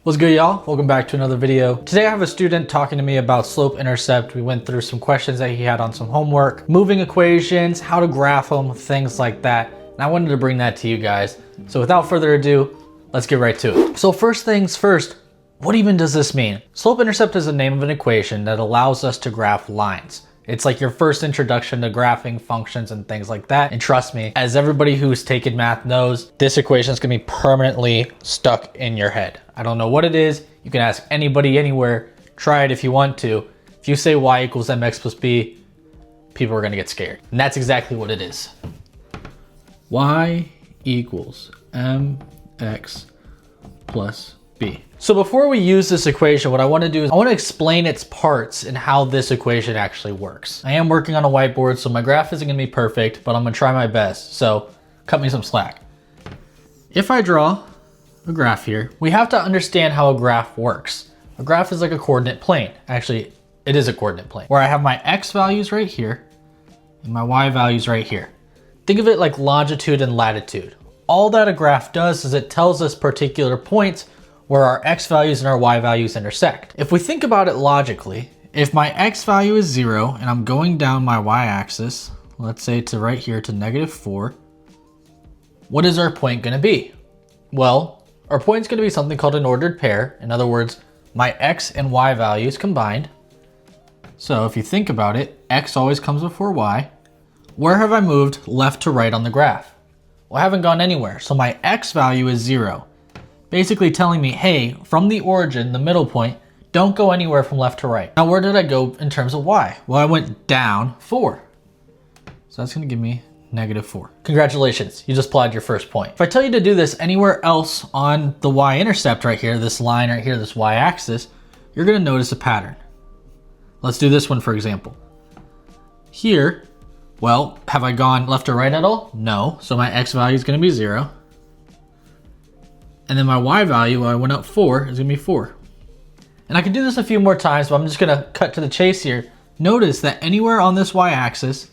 What's good, y'all? Welcome back to another video. Today I have a student talking to me about slope-intercept. We went through some questions that he had on some homework, moving equations, how to graph them, things like that. And I wanted to bring that to you guys. So without further ado, let's get right to it. So first things first, what even does this mean? Slope-intercept is the name of an equation that allows us to graph lines. It's like your first introduction to graphing functions and things like that. And trust me, as everybody who's taken math knows, this equation is gonna be permanently stuck in your head. I don't know what it is. You can ask anybody anywhere. Try it if you want to. If you say y equals mx plus b, people are gonna get scared. And that's exactly what it is. Y equals mx plus b. So before we use this equation, what I want to do is I want to explain its parts and how this equation actually works. I am working on a whiteboard, so my graph isn't going to be perfect, but I'm going to try my best. So cut me some slack. If I draw a graph here, we have to understand how a graph works. A graph is like a coordinate plane. Actually, it is a coordinate plane where I have my x values right here and my y values right here. Think of it like longitude and latitude. All that a graph does is it tells us particular points where our x values and our y values intersect. If we think about it logically, if my x value is 0 and I'm going down my y-axis, let's say to right here to -4, what is our point going to be? Well, our point is going to be something called an ordered pair. In other words, my x and y values combined. So if you think about it, x always comes before y. Where have I moved left to right on the graph? Well, I haven't gone anywhere, so my x value is 0. Basically telling me, hey, from the origin, the middle point, don't go anywhere from left to right. Now, where did I go in terms of y? Well, I went down 4. So that's gonna give me -4. Congratulations, you just plotted your first point. If I tell you to do this anywhere else on the y-intercept right here, this line right here, this y-axis, you're gonna notice a pattern. Let's do this one, for example. Here, well, have I gone left or right at all? No, so my x value is gonna be 0. And then my y value, when I went up 4, is gonna be 4. And I can do this a few more times, but I'm just gonna cut to the chase here. Notice that anywhere on this y-axis,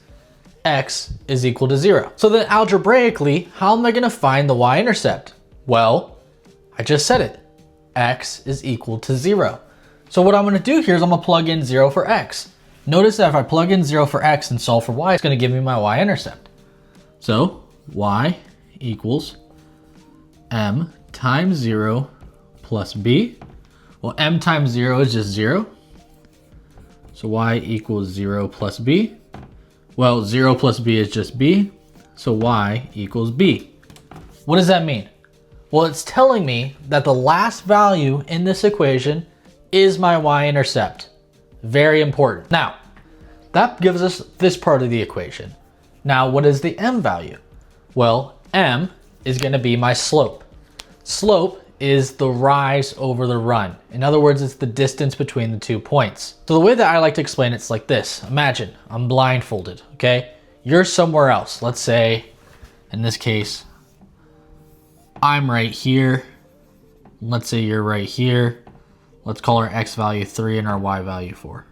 x is equal to 0. So then algebraically, how am I gonna find the y-intercept? Well, I just said it. X is equal to 0. So what I'm gonna do here is I'm gonna plug in 0 for x. Notice that if I plug in 0 for x and solve for y, it's gonna give me my y-intercept. So y equals m times 0 plus b. Well, m times 0 is just 0. So y equals 0 plus b. Well, 0 plus b is just b. So y equals b. What does that mean? Well, it's telling me that the last value in this equation is my y-intercept. Very important. Now, that gives us this part of the equation. Now, what is the m value? Well, m is going to be my slope. Slope is the rise over the run. In other words, it's the distance between the 2 points. So the way that I like to explain it's like this. Imagine I'm blindfolded, okay? You're somewhere else. Let's say, in this case, I'm right here. Let's say you're right here. Let's call our x value 3 and our y value 4.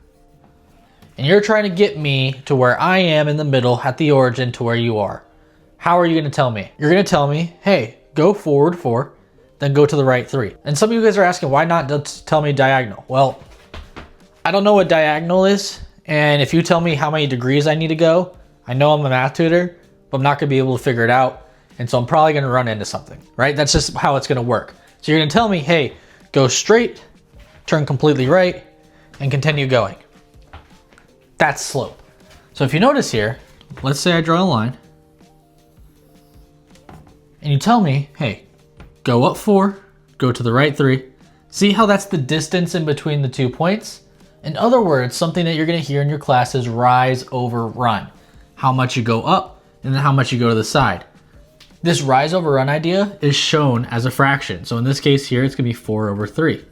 And you're trying to get me to where I am in the middle at the origin to where you are. How are you gonna tell me? You're gonna tell me, hey, go forward 4, then go to the right 3. And some of you guys are asking, why not just tell me diagonal? Well, I don't know what diagonal is. And if you tell me how many degrees I need to go, I know I'm a math tutor, but I'm not gonna be able to figure it out. And so I'm probably gonna run into something, right? That's just how it's gonna work. So you're gonna tell me, hey, go straight, turn completely right, and continue going. That's slope. So if you notice here, let's say I draw a line, and you tell me, hey, go up 4, go to the right 3. See how that's the distance in between the 2 points? In other words, something that you're gonna hear in your class is rise over run. How much you go up and then how much you go to the side. This rise over run idea is shown as a fraction. So in this case here, it's gonna be 4 over 3.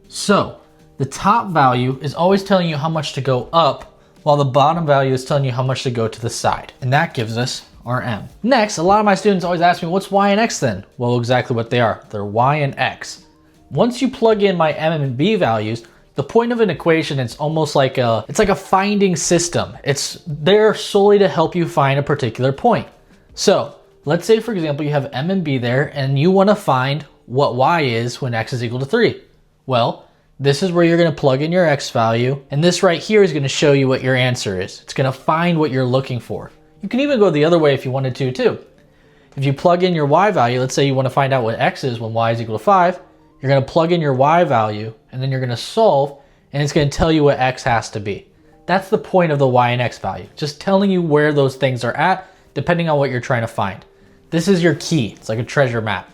So the top value is always telling you how much to go up, while the bottom value is telling you how much to go to the side. And that gives us our m. Next, a lot of my students always ask me, what's y and x then? Well, exactly what they are. They're y and x. Once you plug in my m and b values, the point of an equation is almost like it's like a finding system. It's there solely to help you find a particular point. So let's say, for example, you have m and b there and you want to find what y is when x is equal to 3? Well, this is where you're going to plug in your x value, and this right here is going to show you what your answer is. It's going to find what you're looking for. You can even go the other way if you wanted to too. If you plug in your y value, let's say you want to find out what x is when y is equal to 5, you're going to plug in your y value, and then you're going to solve, and it's going to tell you what x has to be. That's the point of the y and x value, just telling you where those things are at, depending on what you're trying to find. This is your key. It's like a treasure map.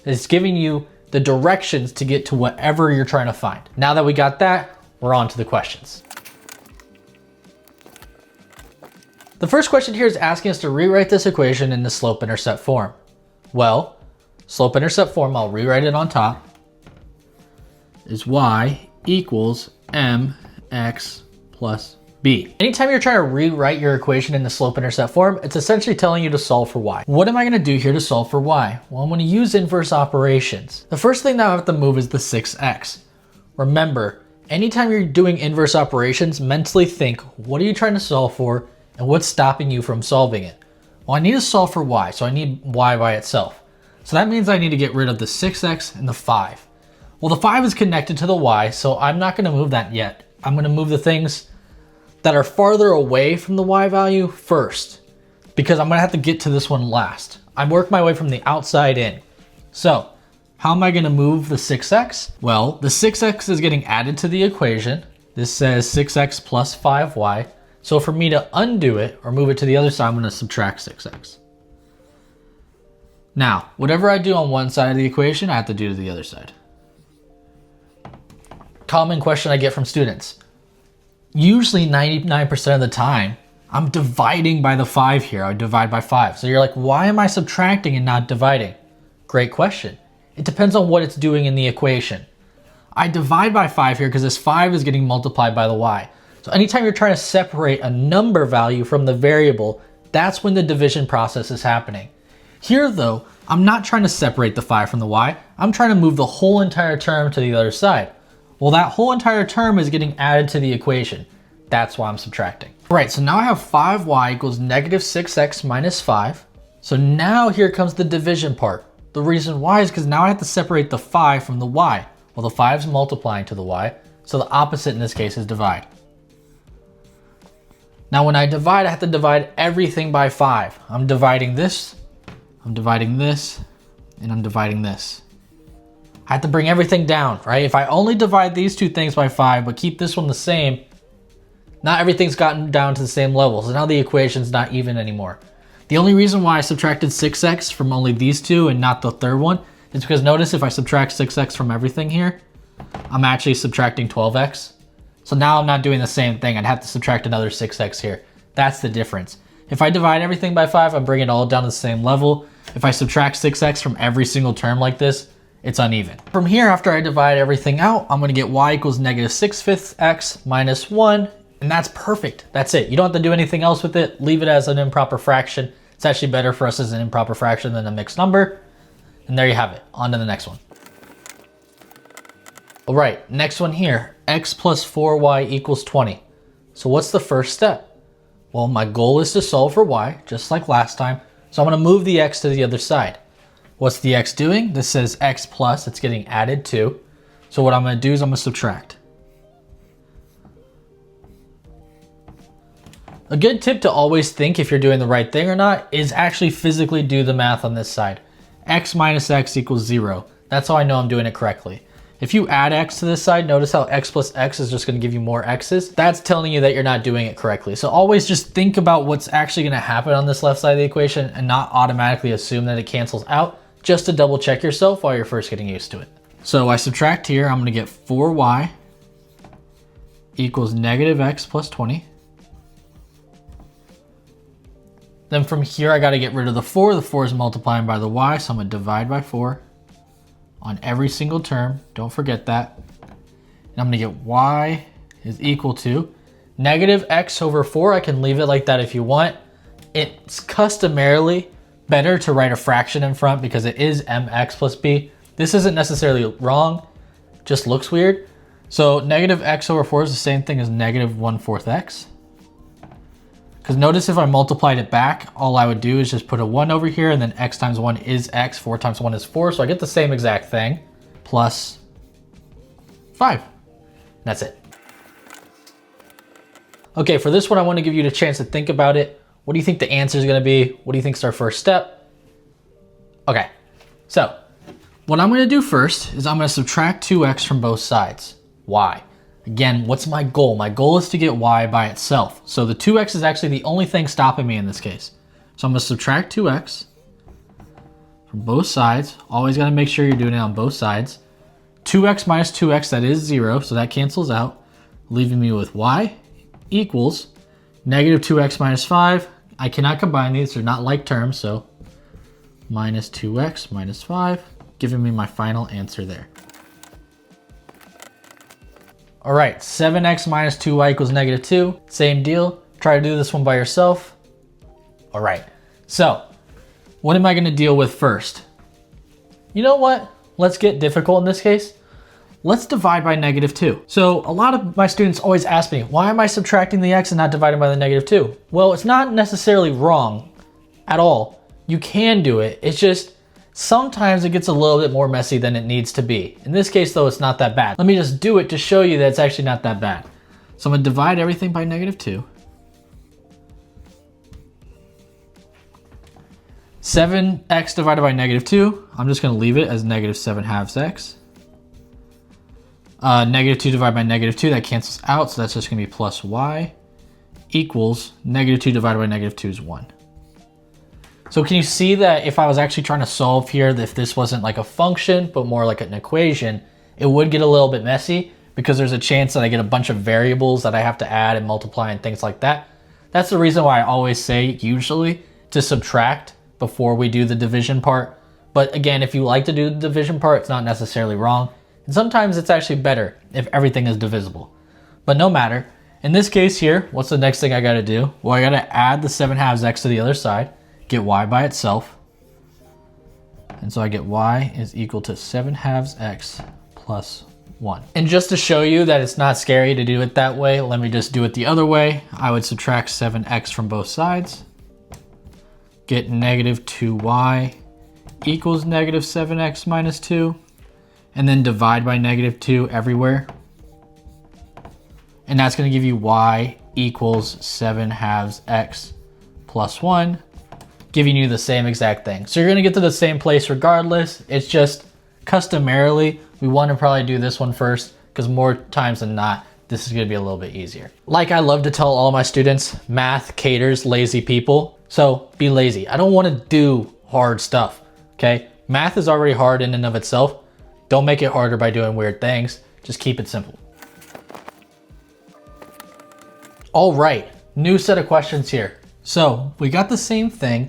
It's giving you the directions to get to whatever you're trying to find. Now that we got that, we're on to the questions. The first question here is asking us to rewrite this equation in the slope-intercept form. Well, slope-intercept form, I'll rewrite it on top, is y equals mx plus b. Anytime you're trying to rewrite your equation in the slope-intercept form, it's essentially telling you to solve for y. What am I going to do here to solve for y? Well, I'm going to use inverse operations. The first thing that I have to move is the 6x. Remember, anytime you're doing inverse operations, mentally think, what are you trying to solve for and what's stopping you from solving it? Well, I need to solve for y, so I need y by itself. So that means I need to get rid of the 6x and the 5. Well, the 5 is connected to the y, so I'm not going to move that yet. I'm going to move the things that are farther away from the y value first, because I'm going to have to get to this one last. I work my way from the outside in. So how am I going to move the 6x? Well, the 6x is getting added to the equation. This says 6x plus 5y. So for me to undo it or move it to the other side, I'm going to subtract 6x. Now, whatever I do on one side of the equation, I have to do to the other side. Common question I get from students. Usually 99% of the time, I'm dividing by the 5 here. I divide by 5. So you're like, why am I subtracting and not dividing? Great question. It depends on what it's doing in the equation. I divide by 5 here because this 5 is getting multiplied by the y. So anytime you're trying to separate a number value from the variable, that's when the division process is happening. Here though, I'm not trying to separate the 5 from the y. I'm trying to move the whole entire term to the other side. Well, that whole entire term is getting added to the equation. That's why I'm subtracting. All right, so now I have 5y equals negative 6x minus 5. So now here comes the division part. The reason why is because now I have to separate the 5 from the y. Well, the 5 is multiplying to the y, so the opposite in this case is divide. Now when I divide, I have to divide everything by 5. I'm dividing this, I'm dividing this, and I'm dividing this. I have to bring everything down, right? If I only divide these two things by 5, but keep this one the same, not everything's gotten down to the same level. So now the equation's not even anymore. The only reason why I subtracted 6x from only these two and not the third one is because notice if I subtract 6x from everything here, I'm actually subtracting 12x. So now I'm not doing the same thing. I'd have to subtract another 6x here. That's the difference. If I divide everything by 5, I'm bringing it all down to the same level. If I subtract 6x from every single term like this, it's uneven. From here, after I divide everything out, I'm gonna get y equals negative 6/5 x minus 1, and that's perfect. That's it. You don't have to do anything else with it. Leave it as an improper fraction. It's actually better for us as an improper fraction than a mixed number. And there you have it. On to the next one. All right, next one here, x plus 4y equals 20. So what's the first step? Well, my goal is to solve for y, just like last time. So I'm gonna move the x to the other side. What's the x doing? This says x plus, it's getting added to. So what I'm gonna do is I'm gonna subtract. A good tip to always think if you're doing the right thing or not is actually physically do the math on this side. X minus x equals 0. That's how I know I'm doing it correctly. If you add x to this side, notice how x plus x is just gonna give you more x's. That's telling you that you're not doing it correctly. So always just think about what's actually gonna happen on this left side of the equation and not automatically assume that it cancels out, just to double check yourself while you're first getting used to it. So I subtract here, I'm gonna get 4y equals negative x plus 20. Then from here, I gotta get rid of the 4. The 4 is multiplying by the y, so I'm gonna divide by 4 on every single term. Don't forget that. And I'm gonna get y is equal to negative x over 4. I can leave it like that if you want. It's customarily better to write a fraction in front because it is mx plus b. This isn't necessarily wrong, just looks weird. So negative x over 4 is the same thing as negative 1/4 x. Because notice if I multiplied it back, all I would do is just put a 1 over here, and then x times 1 is x, 4 times 1 is 4, so I get the same exact thing, plus 5. That's it. Okay, for this one, I want to give you the chance to think about it. What do you think the answer is going to be? What do you think is our first step? Okay, so what I'm going to do first is I'm going to subtract 2x from both sides. Why? Again, what's my goal? My goal is to get y by itself. So the 2x is actually the only thing stopping me in this case. So I'm going to subtract 2x from both sides. Always got to make sure you're doing it on both sides. 2x minus 2x, that is 0, so that cancels out, leaving me with y equals negative 2x minus 5. I cannot combine these, they're not like terms, so minus 2x minus 5, giving me my final answer there. All right, 7x minus 2y equals negative 2. Same deal. Try to do this one by yourself. All right, so what am I going to deal with first? You know what? Let's get difficult in this case. Let's divide by negative 2. So a lot of my students always ask me, why am I subtracting the x and not dividing by the negative 2? Well, it's not necessarily wrong at all. You can do it. It's just sometimes it gets a little bit more messy than it needs to be. In this case, though, it's not that bad. Let me just do it to show you that it's actually not that bad. So I'm going to divide everything by negative 2. 7x divided by negative 2. I'm just going to leave it as negative 7 halves x. Negative 2 divided by negative 2, that cancels out, so that's just going to be plus y equals negative 2 divided by negative 2 is 1. So can you see that if I was actually trying to solve here, if this wasn't like a function, but more like an equation, it would get a little bit messy because there's a chance that I get a bunch of variables that I have to add and multiply and things like that. That's the reason why I always say usually to subtract before we do the division part. But again, if you like to do the division part, it's not necessarily wrong. And sometimes it's actually better if everything is divisible. But no matter. In this case here, what's the next thing I gotta do? Well, I gotta add the 7 halves x to the other side, get y by itself. And so I get y is equal to 7 halves x plus 1. And just to show you that it's not scary to do it that way, let me just do it the other way. I would subtract 7x from both sides, get negative 2y equals negative 7x minus 2. And then divide by negative 2 everywhere. And that's going to give you y equals 7 halves x plus 1, giving you the same exact thing. So you're going to get to the same place regardless. It's just customarily, we want to probably do this one first because more times than not, this is going to be a little bit easier. Like I love to tell all my students, math caters lazy people. So be lazy. I don't want to do hard stuff, okay? Math is already hard in and of itself. Don't make it harder by doing weird things. Just keep it simple. All right, new set of questions here. So we got the same thing,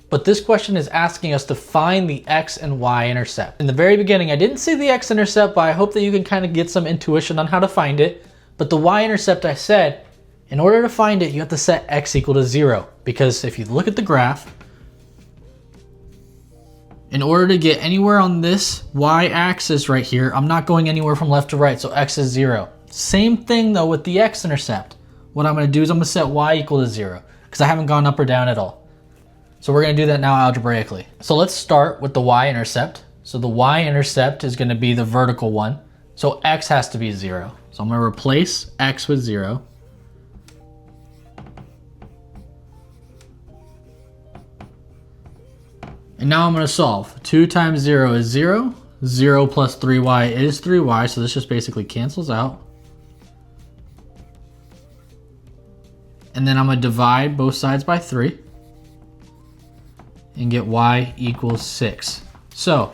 but this question is asking us to find the x and y-intercept. In the very beginning, I didn't see the x-intercept, but I hope that you can kind of get some intuition on how to find it. But the y-intercept, I said, in order to find it, you have to set x equal to 0. Because if you look at the graph, in order to get anywhere on this y-axis right here, I'm not going anywhere from left to right, so x is 0. Same thing though with the x-intercept. What I'm going to do is I'm going to set y equal to 0 because I haven't gone up or down at all. So we're going to do that now algebraically. So let's start with the y-intercept. So the y-intercept is going to be the vertical one. So x has to be 0. So I'm going to replace x with 0. And now I'm going to solve. 2 times 0 is 0. 0 plus 3y is 3y, so this just basically cancels out. And then I'm going to divide both sides by 3 and get y equals 6. So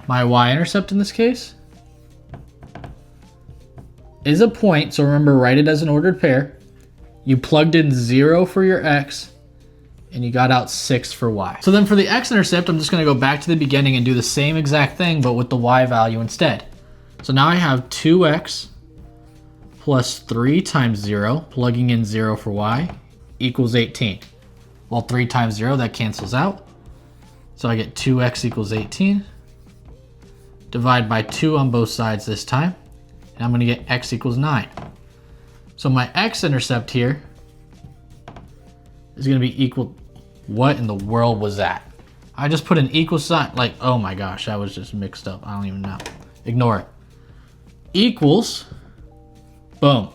my y-intercept in this case is a point, so remember, write it as an ordered pair. You plugged in 0 for your x, and you got out 6 for y. So then for the x-intercept, I'm just going to go back to the beginning and do the same exact thing, but with the y value instead. So now I have 2x plus 3 times 0, plugging in 0 for y, equals 18. Well, 3 times 0, that cancels out. So I get 2x equals 18. Divide by 2 on both sides this time, and I'm going to get x equals 9. So my x-intercept here is gonna be equal. What in the world was that? I just put an equal sign, like, oh my gosh, that was just mixed up. I don't even know. Ignore it. Equals, boom,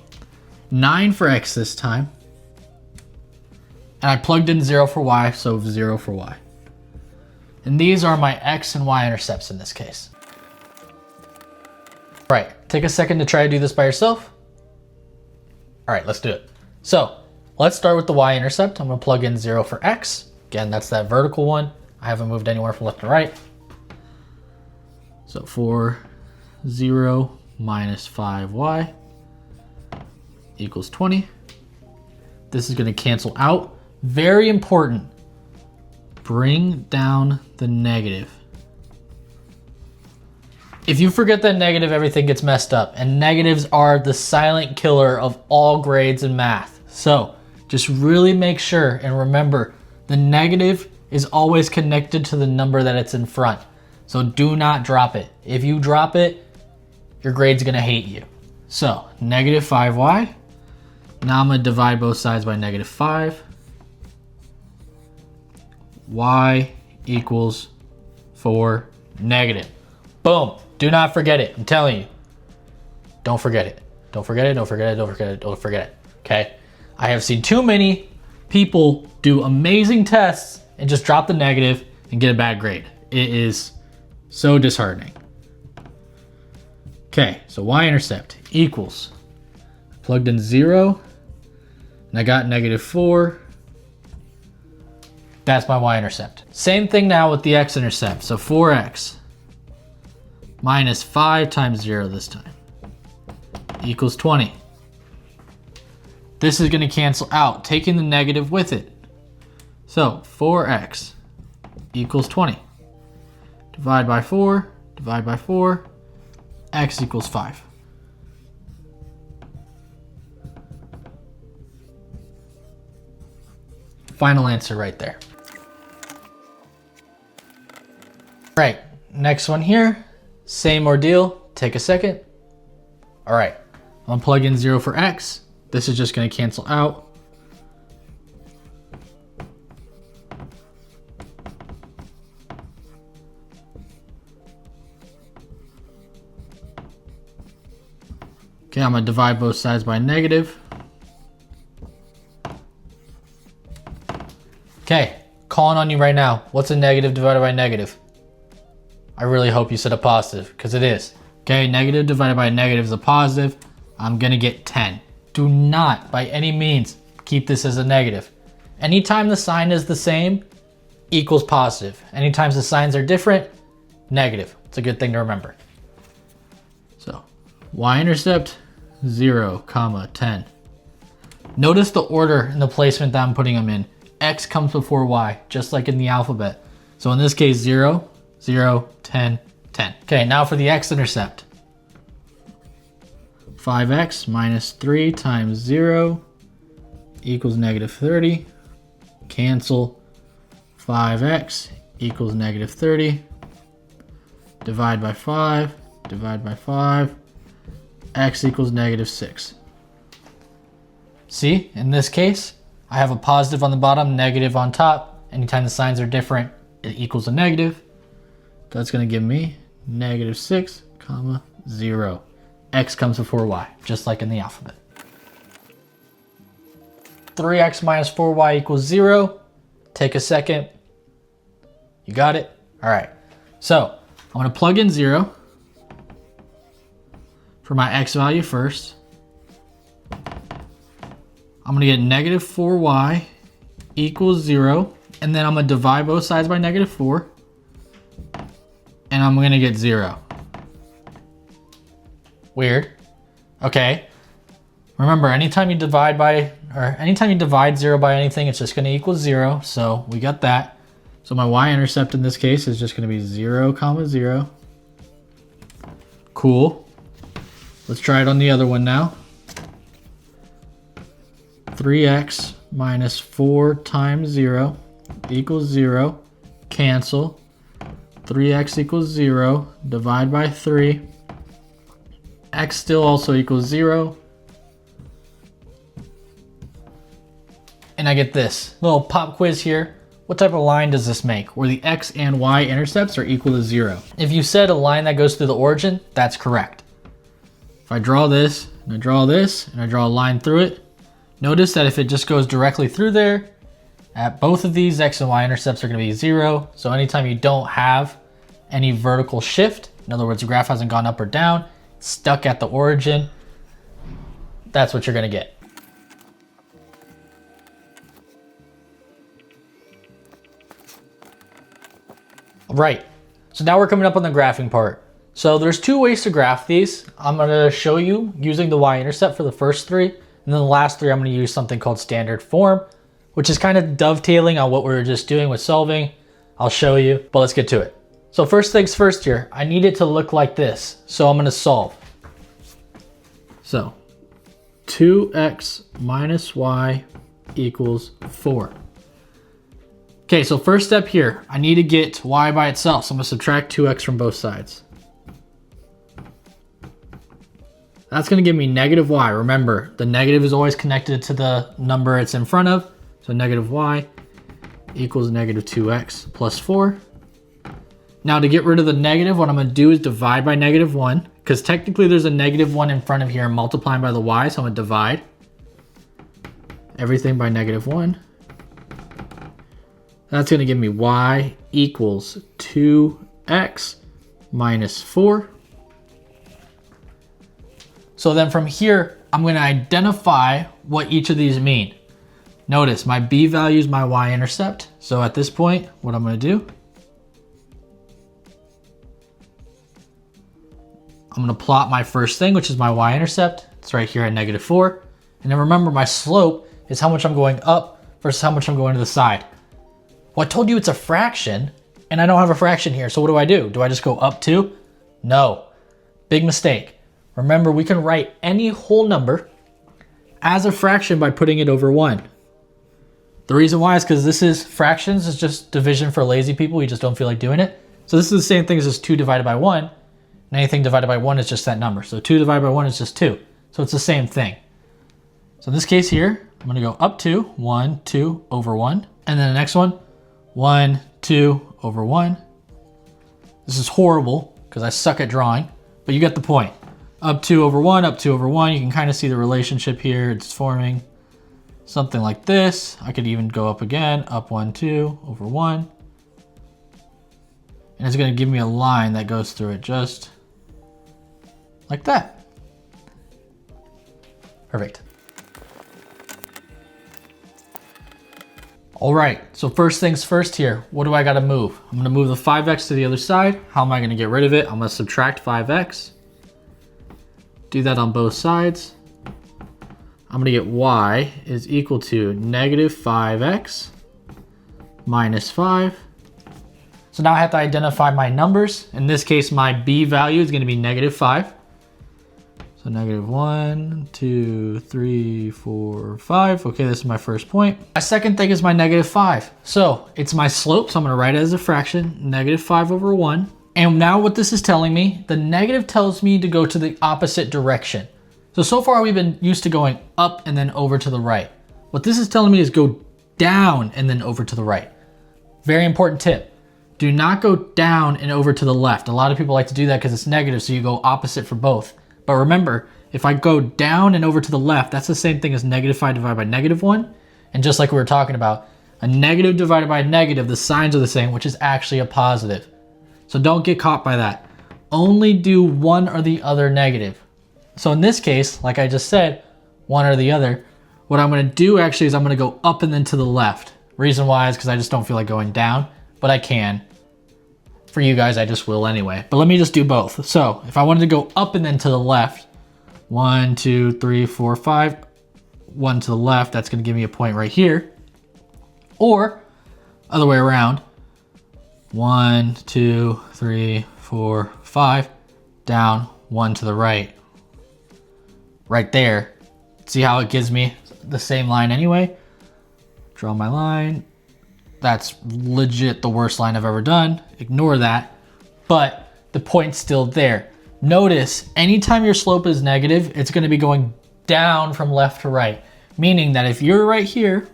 9 for x this time. And I plugged in 0 for y, so 0 for y. And these are my x and y intercepts in this case. All right, take a second to try to do this by yourself. All right, let's do it. So let's start with the y-intercept. I'm gonna plug in 0 for x. Again, that's that vertical one. I haven't moved anywhere from left to right. So for 0 minus 5y equals 20. This is gonna cancel out. Very important, bring down the negative. If you forget that negative, everything gets messed up, and negatives are the silent killer of all grades in math. So just really make sure and remember the negative is always connected to the number that it's in front. So do not drop it. If you drop it, your grade's gonna hate you. So negative 5y. Now I'm gonna divide both sides by negative 5. Y equals 4 negative. Boom. Do not forget it. I'm telling you. Don't forget it. Don't forget it. Don't forget it. Don't forget it. Don't forget it. Okay? I have seen too many people do amazing tests and just drop the negative and get a bad grade. It is so disheartening. Okay, so y-intercept equals, plugged in 0, and I got negative 4. That's my y-intercept. Same thing now with the x-intercept. So 4x minus 5 times 0 this time equals 20. This is gonna cancel out, taking the negative with it. So 4x equals 20. Divide by 4, divide by 4, x equals 5. Final answer right there. All right, next one here, same ordeal, take a second. All right, I'm gonna plug in 0 for x. This is just gonna cancel out. Okay, I'm gonna divide both sides by negative. Okay, calling on you right now. What's a negative divided by negative? I really hope you said a positive, because it is. Okay, negative divided by negative is a positive. I'm gonna get 10. Do not, by any means, keep this as a negative. Anytime the sign is the same, equals positive. Anytime the signs are different, negative. It's a good thing to remember. So, y-intercept, 0, 10. Notice the order and the placement that I'm putting them in. X comes before y, just like in the alphabet. So in this case, 0, 0, 10, 10. Okay, now for the x-intercept. 5x minus 3 times 0 equals negative 30. Cancel. 5x equals negative 30. Divide by 5, divide by 5. X equals negative 6. See, in this case, I have a positive on the bottom, negative on top. Anytime the signs are different, it equals a negative. That's gonna give me negative 6, 0. X comes before y, just like in the alphabet. 3x minus 4y equals 0. Take a second. You got it? All right. So I'm gonna plug in 0 for my x value first. I'm gonna get negative 4y equals 0. And then I'm gonna divide both sides by negative 4. And I'm gonna get 0. Weird. Okay. Remember, anytime you divide 0 by anything, it's just gonna equal 0. So we got that. So my y-intercept in this case is just gonna be 0, 0. Cool. Let's try it on the other one now. 3x minus 4 times 0 equals 0. Cancel. 3x equals 0. Divide by 3. X still also equals 0. and I get this little pop quiz here. What type of line does this make where the x and y intercepts are equal to 0? If you said a line that goes through the origin, that's correct. If I draw this, and I draw this, and I draw a line through it, notice that if it just goes directly through there, at both of these, x and y intercepts are gonna be 0. So anytime you don't have any vertical shift, in other words, the graph hasn't gone up or down, it's stuck at the origin, that's what you're gonna get. Right, so now we're coming up on the graphing part. So there's two ways to graph these. I'm gonna show you using the y-intercept for the first three, and then the last three I'm gonna use something called standard form, which is kind of dovetailing on what we were just doing with solving. I'll show you, but let's get to it. So first things first here, I need it to look like this. So I'm gonna solve. So 2x minus y equals 4. Okay, so first step here, I need to get y by itself. So I'm gonna subtract 2x from both sides. That's gonna give me negative y. Remember, the negative is always connected to the number it's in front of. So negative y equals negative 2x plus 4. Now to get rid of the negative, what I'm gonna do is divide by negative 1, because technically there's a negative 1 in front of here multiplying by the y, so I'm gonna divide everything by negative 1. That's gonna give me y equals 2x minus 4. So then from here, I'm gonna identify what each of these mean. Notice my b value is my y-intercept. So at this point, what I'm gonna do, I'm gonna plot my first thing, which is my y-intercept. It's right here at negative 4. And then remember, my slope is how much I'm going up versus how much I'm going to the side. Well, I told you it's a fraction, and I don't have a fraction here. So what do? Do I just go up 2? No, big mistake. Remember, we can write any whole number as a fraction by putting it over 1. The reason why is because this is fractions, is just division for lazy people. We just don't feel like doing it. So this is the same thing as just 2 divided by 1. And anything divided by 1 is just that number. So 2 divided by 1 is just 2. So it's the same thing. So in this case here, I'm gonna go up 2, 1, 2 over 1. And then the next one, 1, 2 over 1. This is horrible because I suck at drawing, but you get the point. Up 2 over 1, up 2 over 1. You can kind of see the relationship here. It's forming something like this. I could even go up again, up 1, 2 over 1. And it's gonna give me a line that goes through it just like that. Perfect. All right, so first things first here, what do I gotta move? I'm gonna move the 5x to the other side. How am I gonna get rid of it? I'm gonna subtract 5x. Do that on both sides. I'm gonna get y is equal to negative 5x minus 5. So now I have to identify my numbers. In this case, my b value is gonna be negative 5. So negative 1, 2, 3, 4, 5. Okay, this is my first point. My second thing is my negative 5. So it's my slope, so I'm gonna write it as a fraction, negative 5 over 1. And now what this is telling me, the negative tells me to go to the opposite direction. So far we've been used to going up and then over to the right. What this is telling me is go down and then over to the right. Very important tip. Do not go down and over to the left. A lot of people like to do that because it's negative, so you go opposite for both. But remember, if I go down and over to the left, that's the same thing as negative 5 divided by negative 1. And just like we were talking about, a negative divided by a negative, the signs are the same, which is actually a positive. So don't get caught by that. Only do one or the other negative. So in this case, like I just said, one or the other, what I'm gonna do actually is I'm gonna go up and then to the left. Reason why is because I just don't feel like going down, but I can. For you guys, I just will anyway. But let me just do both. So if I wanted to go up and then to the left, 1, 2, 3, 4, 5, 1 to the left, that's gonna give me a point right here. Or other way around, 1, 2, 3, 4, 5, down, 1 to the right. Right there. See how it gives me the same line anyway? Draw my line. That's legit the worst line I've ever done. Ignore that, but the point's still there. Notice, anytime your slope is negative, it's gonna be going down from left to right. Meaning that if you're right here,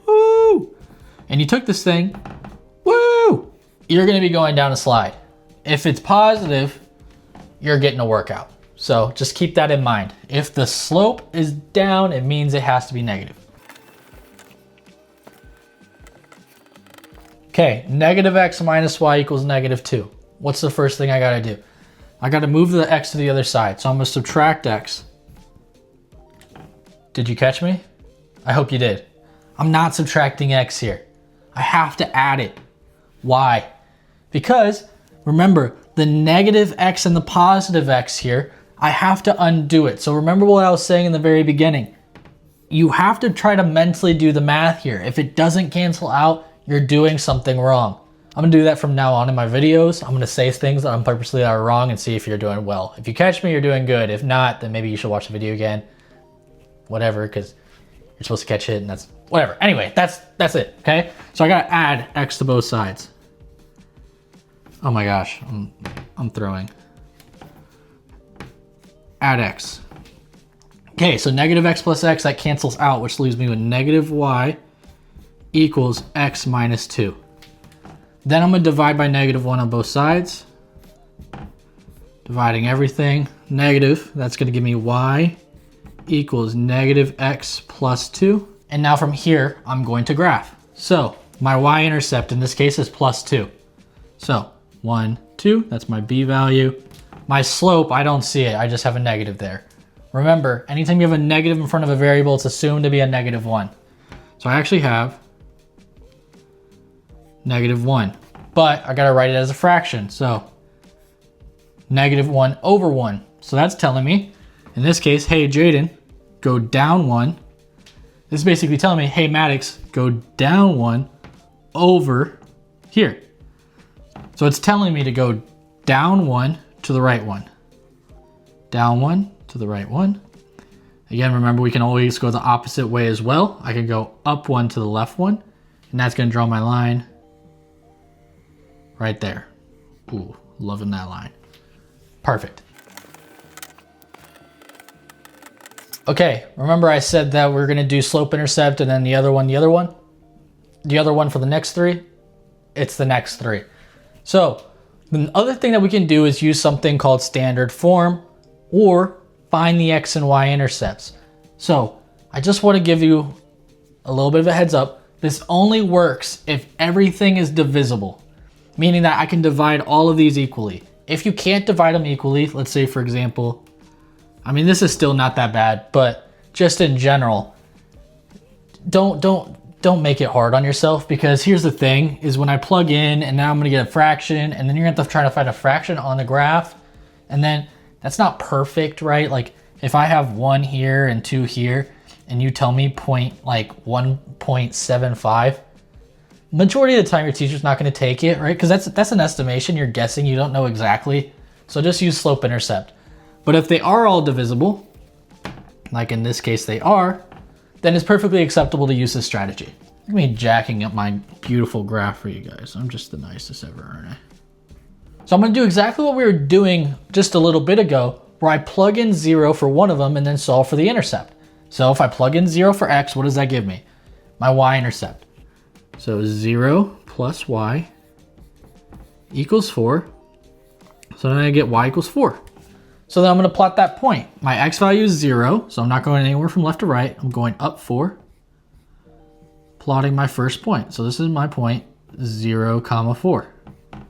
and you took this thing, woo, you're gonna be going down a slide. If it's positive, you're getting a workout. So just keep that in mind. If the slope is down, it means it has to be negative. Okay, negative x minus y equals -2. What's the first thing I gotta do? I gotta move the x to the other side. So I'm gonna subtract x. Did you catch me? I hope you did. I'm not subtracting x here. I have to add it. Why? Because remember, the negative x and the positive x here, I have to undo it. So remember what I was saying in the very beginning. You have to try to mentally do the math here. If it doesn't cancel out, you're doing something wrong. I'm gonna do that from now on in my videos. I'm gonna say things that I'm purposely are wrong and see if you're doing well. If you catch me, you're doing good. If not, then maybe you should watch the video again. Whatever, because you're supposed to catch it and that's whatever. Anyway, that's it, okay? So I gotta add x to both sides. Oh my gosh, I'm throwing. Add x. Okay, so negative x plus x, that cancels out, which leaves me with negative y equals x minus 2. Then I'm gonna divide by -1 on both sides. Dividing everything, negative, that's gonna give me y equals negative x plus 2. And now from here, I'm going to graph. So my y-intercept in this case is +2. So 1, 2, that's my b value. My slope, I don't see it, I just have a negative there. Remember, anytime you have a negative in front of a variable, it's assumed to be a -1. So I actually have -1, but I gotta write it as a fraction. So -1 over 1. So that's telling me, in this case, hey Jaden, go down 1. This is basically telling me, hey Maddox, go down 1 over here. So it's telling me to go down 1 to the right 1. Down 1 to the right 1. Again, remember we can always go the opposite way as well. I can go up 1 to the left 1, and that's gonna draw my line right there. Ooh, loving that line. Perfect. Okay, remember I said that we're gonna do slope-intercept and then the other one? The other one for the next 3? It's the next 3. So the other thing that we can do is use something called standard form or find the x and y-intercepts. So I just wanna give you a little bit of a heads up. This only works if everything is divisible, meaning that I can divide all of these equally. If you can't divide them equally, let's say for example, I mean, this is still not that bad, but just in general, don't make it hard on yourself, because here's the thing is when I plug in and now I'm gonna get a fraction, and then you're gonna have to try to find a fraction on the graph, and then that's not perfect, right? Like if I have 1 here and 2 here, and you tell me 1.75, majority of the time your teacher's not gonna take it, right? Because that's an estimation, you're guessing, you don't know exactly. So just use slope-intercept. But if they are all divisible, like in this case they are, then it's perfectly acceptable to use this strategy. Look at me jacking up my beautiful graph for you guys. I'm just the nicest ever, aren't I? So I'm gonna do exactly what we were doing just a little bit ago, where I plug in 0 for one of them and then solve for the intercept. So if I plug in 0 for x, what does that give me? My y-intercept. So 0 plus y equals 4. So then I get y equals 4. So then I'm gonna plot that point. My x value is 0, so I'm not going anywhere from left to right. I'm going up 4, plotting my first point. So this is my point, 0, 4.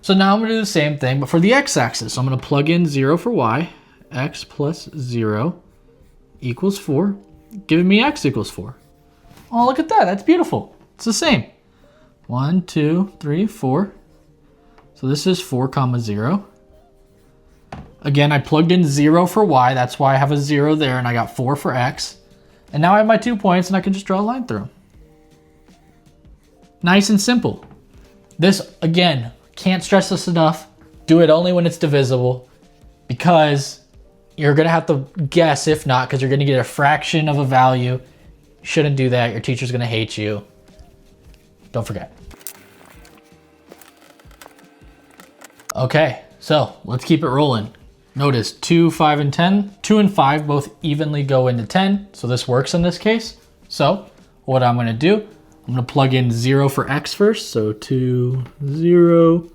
So now I'm gonna do the same thing, but for the x-axis. So I'm gonna plug in 0 for y, x plus 0 equals 4, giving me x equals 4. Oh, look at that, that's beautiful. It's the same. 1, 2, 3, 4. So this is 4, 0. Again, I plugged in 0 for y, that's why I have a 0 there, and I got 4 for x. And now I have my 2 points, and I can just draw a line through them. Nice and simple. This, again, can't stress this enough. Do it only when it's divisible, because you're gonna have to guess if not, because you're gonna get a fraction of a value. You shouldn't do that, your teacher's gonna hate you. Don't forget. Okay, so let's keep it rolling. Notice 2, 5, and 10. 2 and 5 both evenly go into 10, so this works in this case. So what I'm gonna do, I'm gonna plug in 0 for x first. So 2, 0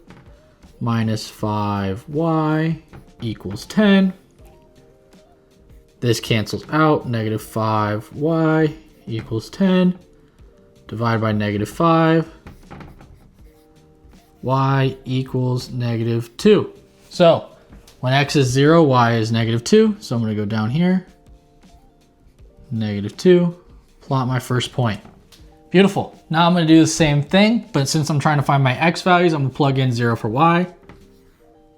minus 5y equals 10. This cancels out, negative 5y equals 10. Divide by negative 5. Y equals negative 2. So when x is 0, y is negative 2. So I'm going to go down here. Negative 2. Plot my first point. Beautiful. Now I'm going to do the same thing, but since I'm trying to find my x values, I'm going to plug in 0 for y.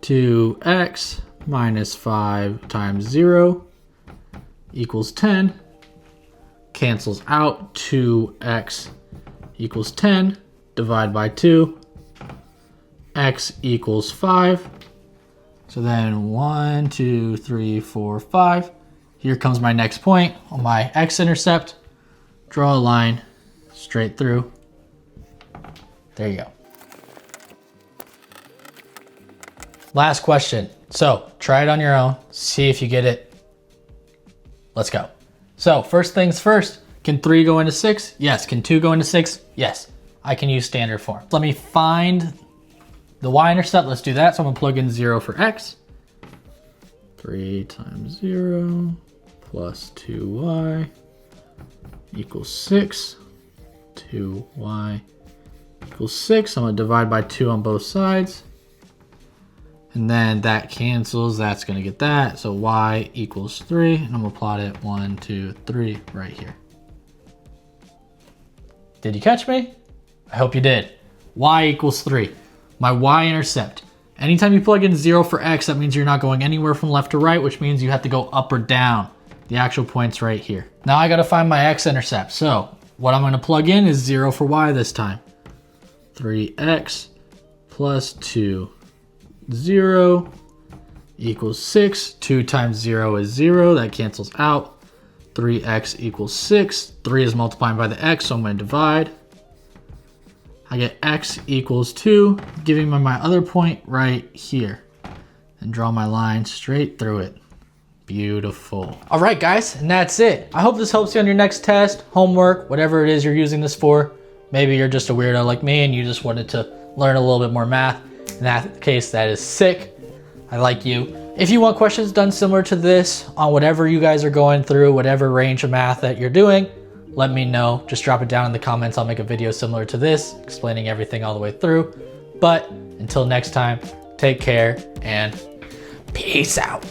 2x minus 5 times 0 equals 10. Cancels out. 2x equals 10. Divide by 2. X equals 5. So then 1, 2, 3, 4, 5. Here comes my next point on my x-intercept. Draw a line straight through. There you go. Last question. So try it on your own. See if you get it. Let's go. So first things first, can 3 go into 6? Yes. Can 2 go into 6? Yes. I can use standard form. Let me find the y-intercept. Let's do that. So I'm gonna plug in 0 for x. 3 times 0 plus 2y equals 6. 2y equals 6. I'm gonna divide by 2 on both sides. And then that cancels, that's gonna get that. So y equals 3, and I'm gonna plot it 1, 2, 3 right here. Did you catch me? I hope you did. Y equals 3. My y-intercept. Anytime you plug in 0 for x, that means you're not going anywhere from left to right, which means you have to go up or down. The actual point's right here. Now I gotta find my x-intercept. So what I'm gonna plug in is 0 for y this time. 3x plus 2, 0 equals 6. 2 times 0 is 0. That cancels out. 3x equals 6. 3 is multiplying by the x, so I'm gonna divide. I get x equals 2, giving me my other point right here. And draw my line straight through it. Beautiful. All right, guys, and that's it. I hope this helps you on your next test, homework, whatever it is you're using this for. Maybe you're just a weirdo like me and you just wanted to learn a little bit more math. In that case, that is sick. I like you. If you want questions done similar to this on whatever you guys are going through, whatever range of math that you're doing, let me know. Just drop it down in the comments. I'll make a video similar to this, explaining everything all the way through. But until next time, take care and peace out.